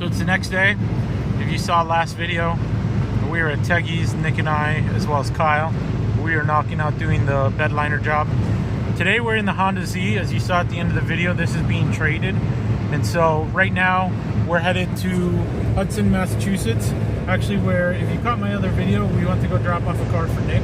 So it's the next day. If you saw last video, we were at Teggy's, Nick and I, as well as Kyle. We are knocking out doing the bed liner job. Today we're in the Honda Z. As you saw at the end of the video, this is being traded. And so right now we're headed to Hudson, Massachusetts. Actually, where, if you caught my other video, we went to go drop off a car for Nick.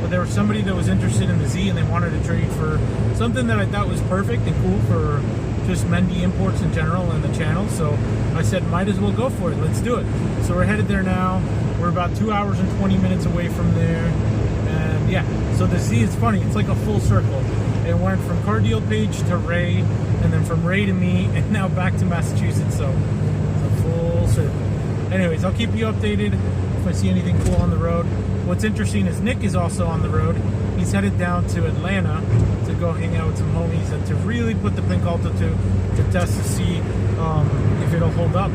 But there was somebody that was interested in the Z and they wanted to trade for something that I thought was perfect and cool for just Mendy imports in general and the channel. So I said, might as well go for it. Let's do it. So we're headed there now. We're about 2 hours and 20 minutes away from there. And yeah, so the Z is funny. It's like a full circle. It went from Cardealpage to Ray, and then from Ray to me, and now back to Massachusetts. So it's a full circle. Anyways, I'll keep you updated if I see anything cool on the road. What's interesting is Nick is also on the road. He's headed down to Atlanta to go hang out with some homies and to really put the Pink Alto to test to see if it'll hold up.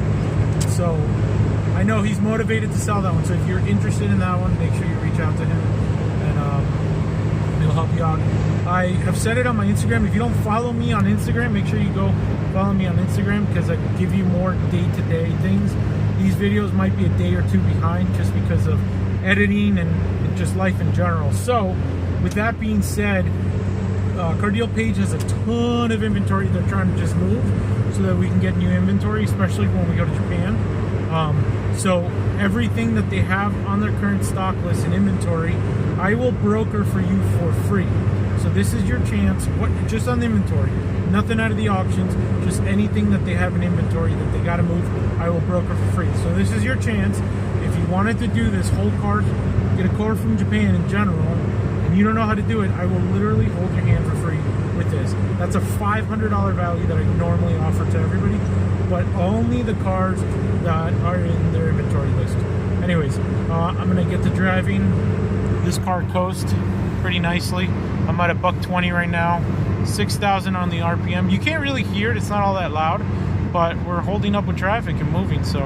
So I know he's motivated to sell that one. So if you're interested in that one, make sure you reach out to him and he'll help you out. I have said it on my Instagram. If you don't follow me on Instagram, make sure you go follow me on Instagram because I give you more day-to-day things. These videos might be a day or two behind just because of editing and just life in general. So with that being said, Cardealpage has a ton of inventory they're trying to just move so that we can get new inventory, especially when we go to Japan. So everything that they have on their current stock list and inventory, I will broker for you for free. So this is your chance, just on the inventory, nothing out of the auctions, just anything that they have in inventory that they got to move, I will broker for free. So this is your chance. If you wanted to do this, hold cars, get a car from Japan in general, and you don't know how to do it, I will literally hold your hand for free with this. That's a $500 value that I normally offer to everybody, but only the cars that are in their inventory list. Anyways, I'm gonna get to driving. This car coast pretty nicely. I'm at $120 right now, 6,000 on the RPM. You can't really hear it, it's not all that loud, but we're holding up with traffic and moving, so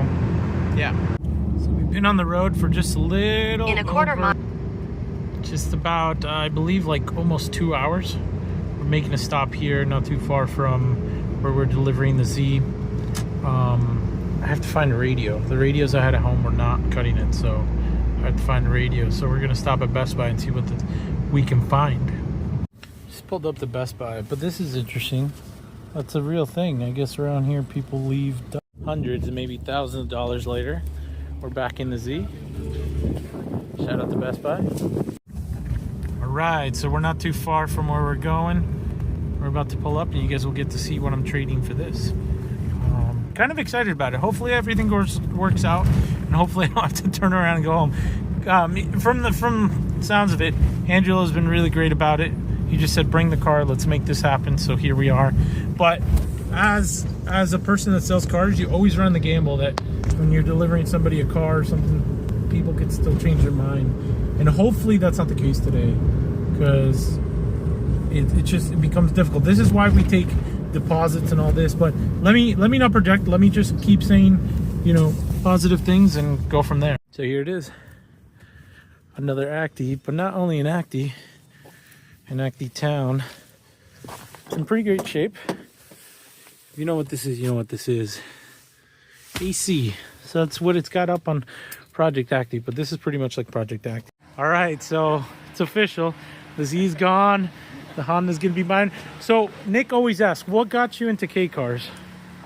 yeah. So we've been on the road for just a little in a quarter mile. Just about, I believe, like almost 2 hours. We're making a stop here, not too far from where we're delivering the Z. I have to find a radio. The radios I had at home were not cutting it, so I have to find a radio. So we're gonna stop at Best Buy and see what we can find. Just pulled up the Best Buy, but this is interesting. That's a real thing. I guess around here people leave hundreds and maybe thousands of dollars later. We're back in the Z. Shout out to Best Buy. Alright, so we're not too far from where we're going. We're about to pull up and you guys will get to see what I'm trading for this. Kind of excited about it. Hopefully everything works out and hopefully I don't have to turn around and go home. From sounds of it, Angelo's been really great about it. He just said, bring the car, let's make this happen. So here we are. But as a person that sells cars, you always run the gamble that when you're delivering somebody a car or something, people could still change their mind. And hopefully that's not the case today, because it becomes difficult. This is why we take deposits and all this. But let me not project. Let me just keep saying, you know, positive things and go from there. So here it is, another Acty, but not only an Acty town. It's in pretty great shape. If you know what this is, you know what this is. AC. So that's what it's got up on Project Acty, but this is pretty much like Project Acty. All right, so it's official. The Z's gone. The Honda's gonna be mine. So Nick always asks, what got you into K cars?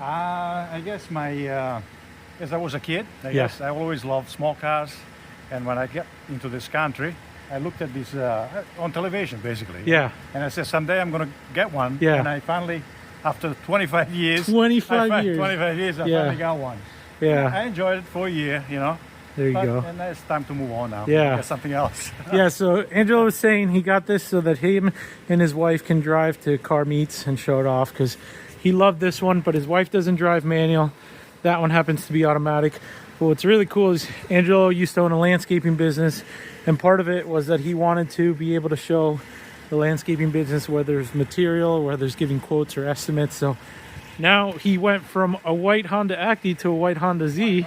I guess as I was a kid, I guess I always loved small cars. And when I get into this country, I looked at this on television, basically. Yeah. And I said, someday I'm gonna get one. Yeah. And I finally, after 25 years. 25 years. 25 years, I finally got one. Yeah. I enjoyed it for a year, you know. There you go. And it's time to move on now. Yeah. Get something else. Yeah, so Angelo was saying he got this so that him and his wife can drive to car meets and show it off, because he loved this one, but his wife doesn't drive manual. That one happens to be automatic. But what's really cool is Angelo used to own a landscaping business, and part of it was that he wanted to be able to show the landscaping business where there's material, where there's giving quotes or estimates. So now he went from a white Honda Acty to a white Honda Z.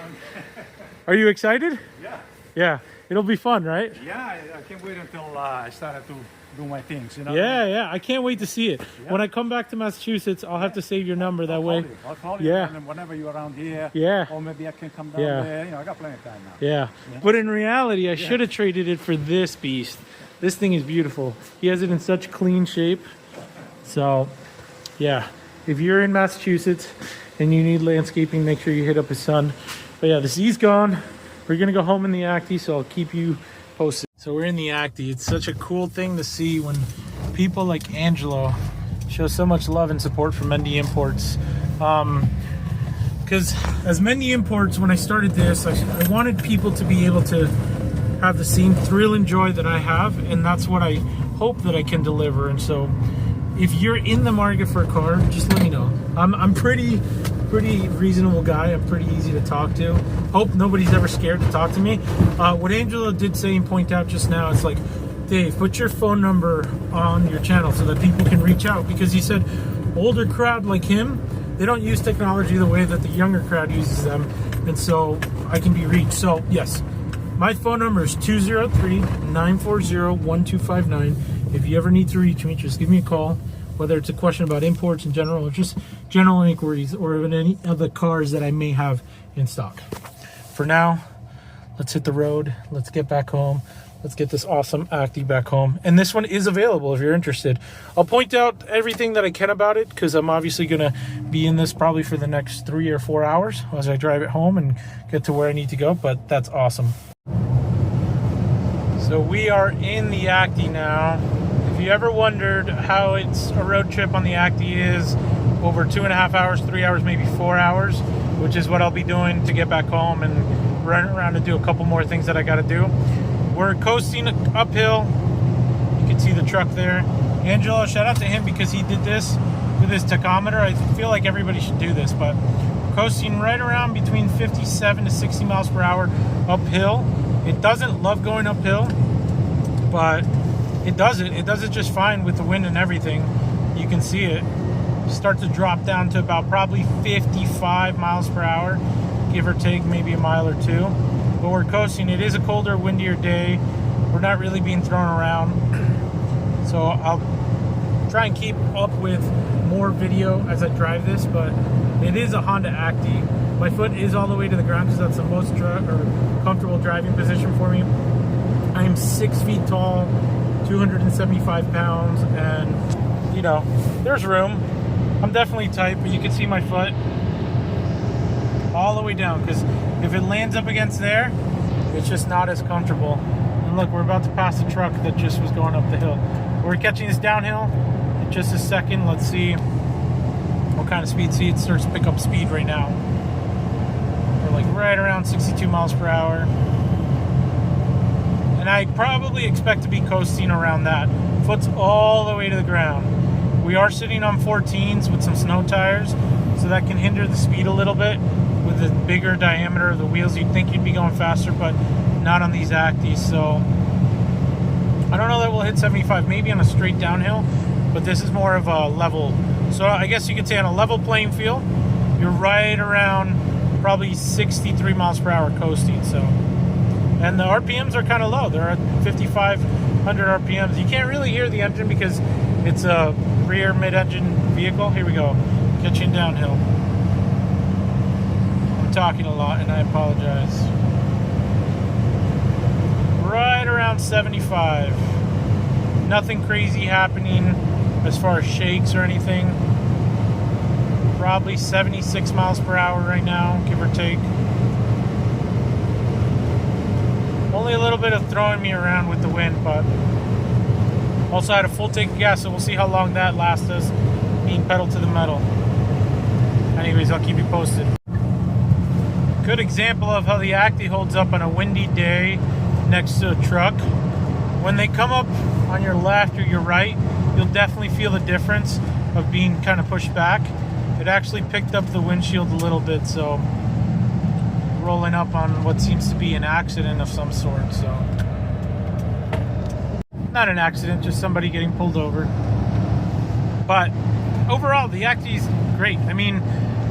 Are you excited? Yeah. Yeah. It'll be fun, right? Yeah, I can't wait until I started to do my things, you know. Yeah. I can't wait to see it. Yeah. When I come back to Massachusetts, I'll have to save your number that way. I'll call you. Yeah. And then whenever you're around here. Yeah. Or maybe I can come down Yeah. there. You know, I got plenty of time now. Yeah. But in reality, I should have traded it for this beast. This thing is beautiful. He has it in such clean shape. So, yeah. If you're in Massachusetts and you need landscaping, make sure you hit up his son. But yeah, the Z's gone. We're going to go home in the Acty, so I'll keep you posted. So we're in the Acty. It's such a cool thing to see when people like Angelo show so much love and support for Mendy Imports. Because as Mendy Imports, when I started this, I wanted people to be able to have the same thrill and joy that I have, and that's what I hope that I can deliver. And so if you're in the market for a car, just let me know. I'm pretty reasonable guy. I'm pretty easy to talk to. Hope nobody's ever scared to talk to me. What Angelo did say and point out just now, it's like, Dave, put your phone number on your channel so that people can reach out, because he said older crowd like him, they don't use technology the way that the younger crowd uses them, and so I can be reached. So yes, my phone number is 203-940-1259. If you ever need to reach me, just give me a call, whether it's a question about imports in general or just general inquiries or even any other cars that I may have in stock. For now, let's hit the road. Let's get back home. Let's get this awesome Acty back home. And this one is available if you're interested. I'll point out everything that I can about it, because I'm obviously going to be in this probably for the next 3 or 4 hours as I drive it home and get to where I need to go. But that's awesome. So we are in the Acty now. If you ever wondered how it's a road trip on the Acty is, over 2.5 hours, 3 hours, maybe 4 hours, which is what I'll be doing to get back home and run around and do a couple more things that I got to do. We're coasting uphill. You can see the truck there. Angelo, shout out to him because he did this with his tachometer. I feel like everybody should do this, but coasting right around between 57 to 60 miles per hour uphill. It doesn't love going uphill, but it does it. It does it just fine with the wind and everything. You can see it start to drop down to about probably 55 miles per hour, give or take maybe a mile or two. But we're coasting. It is a colder, windier day. We're not really being thrown around. So I'll try and keep up with more video as I drive this, but it is a Honda Acty. My foot is all the way to the ground because that's the most comfortable driving position for me. I am 6 feet tall, 275 pounds, and you know, there's room. I'm definitely tight, but you can see my foot all the way down, because if it lands up against there, it's just not as comfortable. And look, we're about to pass the truck that just was going up the hill. We're catching this downhill in just a second. Let's see what kind of speed. See, it starts to pick up speed right now. We're like right around 62 miles per hour. And I probably expect to be coasting around that. Foot's all the way to the ground. We are sitting on 14s with some snow tires, so that can hinder the speed a little bit. With the bigger diameter of the wheels, you'd think you'd be going faster, but not on these Actys. So I don't know that we'll hit 75, maybe on a straight downhill, but this is more of a level. So I guess you could say on a level playing field, you're right around probably 63 miles per hour coasting. So, and the RPMs are kind of low. They're at 5,500 RPMs. You can't really hear the engine because it's a rear mid-engine vehicle. Here we go, catching downhill. I'm talking a lot and I apologize. Right around 75. Nothing crazy happening as far as shakes or anything. Probably 76 miles per hour right now, give or take. Only a little bit of throwing me around with the wind, but also had a full tank of gas, so we'll see how long that lasts us being pedal to the metal. Anyways, I'll keep you posted. Good example of how the Acty holds up on a windy day next to a truck. When they come up on your left or your right, you'll definitely feel the difference of being kind of pushed back. It actually picked up the windshield a little bit, so rolling up on what seems to be an accident of some sort. So not an accident, just somebody getting pulled over. But overall, the Acty is great. I mean,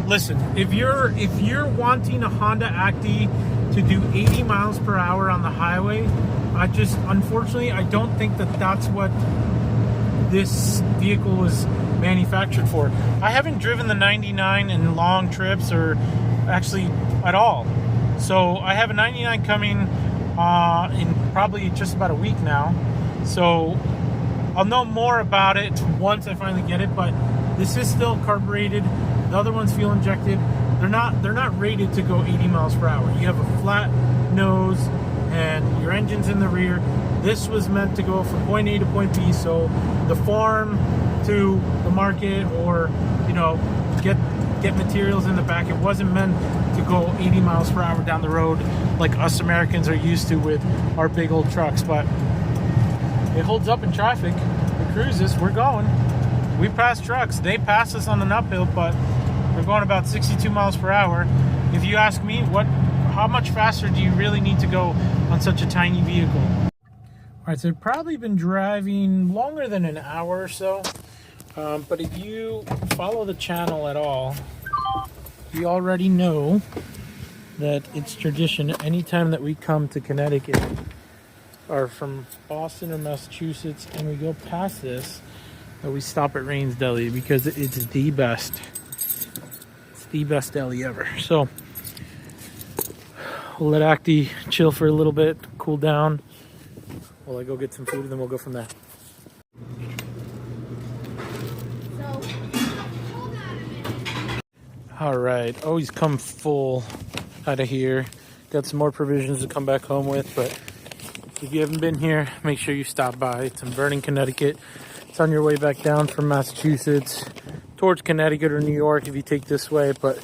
listen, if you're wanting a Honda Acty to do 80 miles per hour on the highway, unfortunately, I don't think that that's what this vehicle was manufactured for. I haven't driven the 99 in long trips, or actually at all. So I have a 99 coming in probably just about a week now. So I'll know more about it once I finally get it, but this is still carbureted. The other one's fuel injected. They're not rated to go 80 miles per hour. You have a flat nose and your engine's in the rear. This was meant to go from point A to point B, so the farm to the market, or get materials in the back. It wasn't meant to go 80 miles per hour down the road like us Americans are used to with our big old trucks, but it holds up in traffic. It cruises. We're going. We pass trucks. They pass us on an uphill, but we're going about 62 miles per hour. If you ask me, how much faster do you really need to go on such a tiny vehicle? All right, so I've probably been driving longer than an hour or so, but if you follow the channel at all, you already know that it's tradition anytime that we come to Connecticut or from Boston or Massachusetts and we go past this, that we stop at Reins Deli, because it's the best. It's the best deli ever. So we'll let Acty chill for a little bit, cool down, while I go get some food, and then we'll go from there. All right, always come full out of here. Got some more provisions to come back home with, but if you haven't been here, make sure you stop by. It's in Vernon, Connecticut. It's on your way back down from Massachusetts towards Connecticut or New York if you take this way, but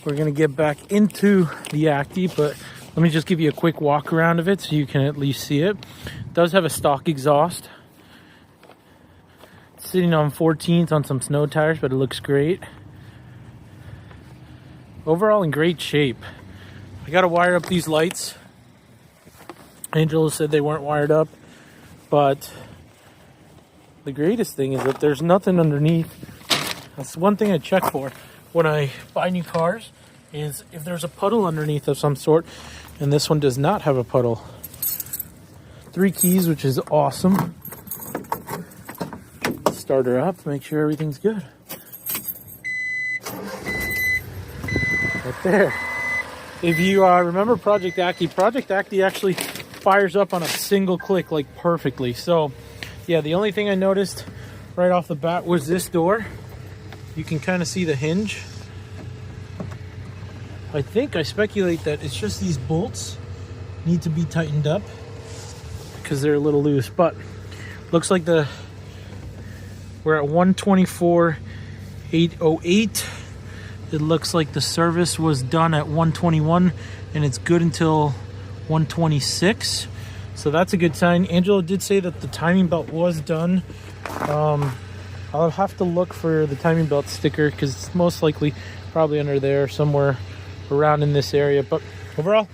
we're gonna get back into the Acty, but let me just give you a quick walk around of it so you can at least see it. It does have a stock exhaust. It's sitting on 14s on some snow tires, but it looks great. Overall in great shape. I gotta wire up these lights. Angelo said they weren't wired up, but the greatest thing is that there's nothing underneath. That's one thing I check for when I buy new cars, is if there's a puddle underneath of some sort, and this one does not have a puddle. 3 keys, which is awesome. Start her up, make sure everything's good. Right there. If you remember Project Acty actually fires up on a single click, like perfectly. So yeah, the only thing I noticed right off the bat was this door. You can kind of see the hinge. I speculate that it's just these bolts need to be tightened up because they're a little loose, but looks like we're at 124,808. It looks like the service was done at 121 and it's good until 126. So that's a good sign. Angelo did say that the timing belt was done. I'll have to look for the timing belt sticker because it's most likely probably under there somewhere around in this area. But overall,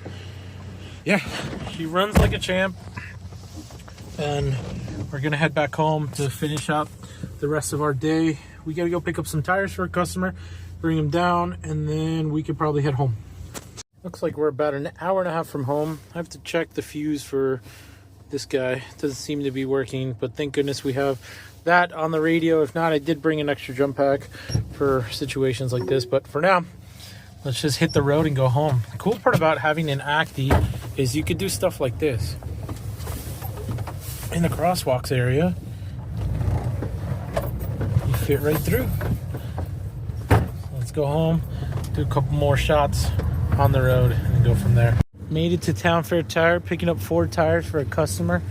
yeah, she runs like a champ. And we're gonna head back home to finish up the rest of our day. We gotta go pick up some tires for a customer, bring them down, and then we could probably head home. Looks like we're about an hour and a half from home. I have to check the fuse for this guy. It doesn't seem to be working, but thank goodness we have that on the radio. If not, I did bring an extra jump pack for situations like this, but for now, let's just hit the road and go home. The cool part about having an Acty is you could do stuff like this. In the crosswalks area, you fit right through. Let's go home, do a couple more shots on the road, and go from there. Made it to Town Fair Tire, picking up 4 tires for a customer.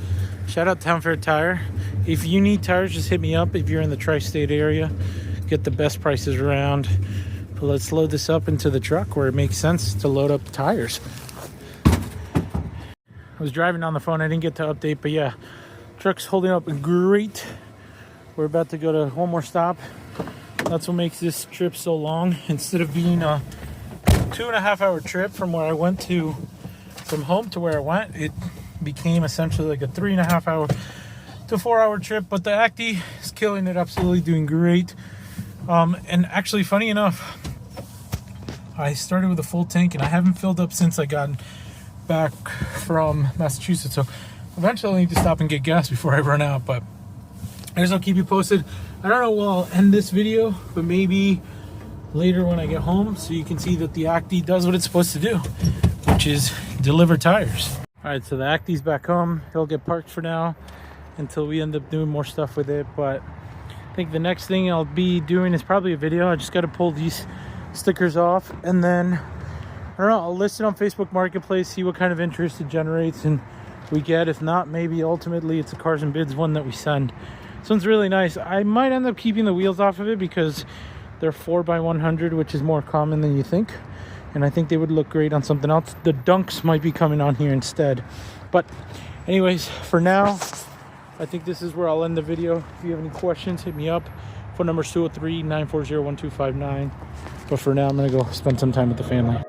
Shout out Town Fair Tire. If you need tires, just hit me up if you're in the tri-state area. Get the best prices around. But let's load this up into the truck where it makes sense to load up tires. I was driving on the phone, I didn't get to update, but yeah, truck's holding up great. We're about to go to one more stop. That's what makes this trip so long. Instead of being a 2.5 hour trip from where I went to, from home to where I went, it became essentially like a 3.5 hour to 4 hour trip. But the Acty is killing it, absolutely doing great. And actually, funny enough, I started with a full tank and I haven't filled up since I got back from Massachusetts. So eventually I need to stop and get gas before I run out. But I guess I'll keep you posted. I don't know when I'll end this video, but maybe later when I get home, so you can see that the Acty does what it's supposed to do, which is deliver tires. All right, so the Acty's back home. It'll get parked for now until we end up doing more stuff with it. But I think the next thing I'll be doing is probably a video. I just got to pull these stickers off, and then I don't know, I'll list it on Facebook Marketplace, see what kind of interest it generates and we get. If not, maybe ultimately it's a Cars and Bids one that we send. This one's really nice. I might end up keeping the wheels off of it because they're 4x100, which is more common than you think, and I think they would look great on something else. The Dunks might be coming on here instead. But anyways, for now, I think this is where I'll end the video. If you have any questions, hit me up. Phone number is 203-940-1259. But for now, I'm gonna go spend some time with the family.